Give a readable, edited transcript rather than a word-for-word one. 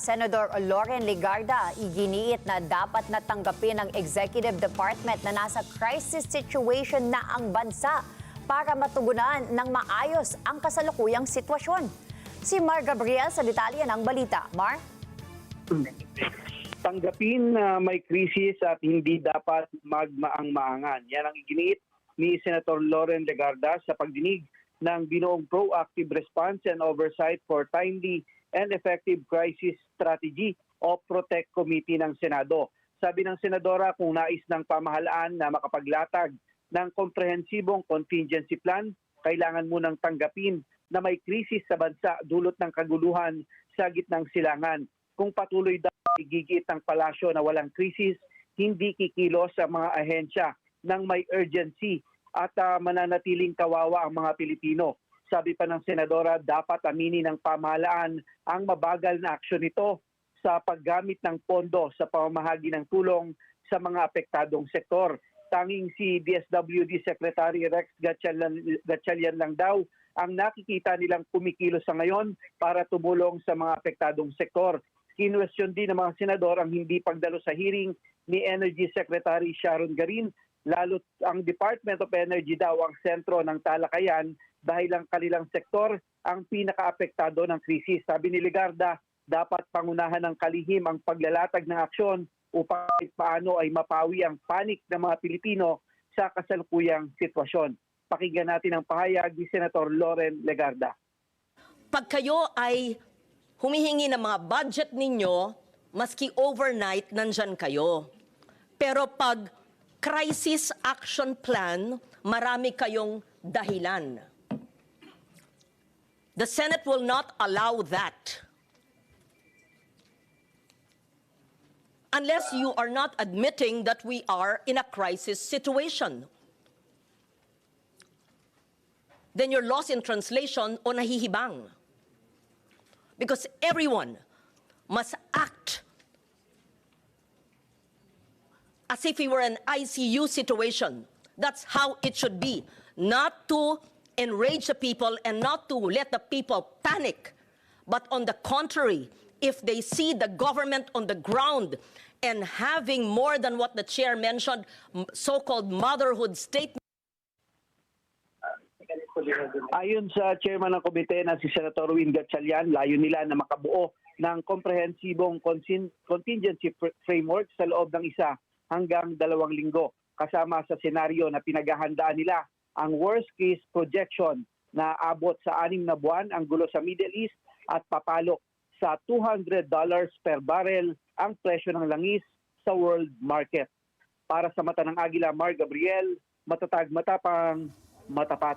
Senador Loren Legarda, iginiit na dapat natanggapin ng Executive Department na nasa crisis situation na ang bansa para matugunan ng maayos ang kasalukuyang sitwasyon. Si Mar Gabriel sa detalye ng balita. Mar? Tanggapin na may krisis at hindi dapat magmaang-maangan. Yan ang iginiit ni Senator Loren Legarda sa pagdinig ng binuong Proactive Response and Oversight for Timely and Effective Crisis Strategy o PROTECT Committee ng Senado. Sabi ng Senadora, kung nais ng pamahalaan na makapaglatag ng komprehensibong contingency plan, kailangan munang tanggapin na may krisis sa bansa dulot ng kaguluhan sa gitnang silangan. Kung patuloy daw igigit ang palasyo na walang krisis, hindi kikilos sa mga ahensya ng may urgency at mananatiling kawawa ang mga Pilipino. Sabi pa ng Senadora, dapat aminin ng pamahalaan ang mabagal na aksyon nito sa paggamit ng pondo sa pamamahagi ng tulong sa mga apektadong sektor. Tanging si DSWD Secretary Rex Gatchalian lang daw ang nakikita nilang kumikilos sa ngayon para tumulong sa mga apektadong sektor. Kinwestiyon din ng mga senador ang hindi pagdalo sa hearing ni Energy Secretary Sharon Garin, lalo't ang Department of Energy daw ang sentro ng talakayan dahil ang kanilang sektor ang pinakaapektado ng krisis. Sabi ni Legarda, dapat pangunahan ng kalihim ang paglalatag ng aksyon upang paano ay mapawi ang panik ng mga Pilipino sa kasalukuyang sitwasyon. Pakinggan natin ang pahayag ni Senator Loren Legarda. Pag kayo ay humihingi ng mga budget ninyo, maski overnight, nandyan kayo. Pero pag crisis action plan, marami kayong dahilan. The Senate will not allow that. Unless you are not admitting that we are in a crisis situation. Then you're lost in translation o nahihibang. Because everyone must act as if we were an ICU situation. That's how it should be. Not to enrage the people and not to let the people panic. But on the contrary, if they see the government on the ground and having more than what the chair mentioned, so-called motherhood statement. Ayon sa chairman ng komite na si Senator Win Gatchalian, layo nila na makabuo ng komprehensibong contingency framework sa loob ng 1 hanggang 2 linggo. Kasama sa senaryo na pinaghahandaan nila ang worst case projection na abot sa 6 na buwan ang gulo sa Middle East at papalo sa $200 per barrel ang presyo ng langis sa world market. Para sa mata ng Agila, Mar Gabriel, matatag, matapang, matapat.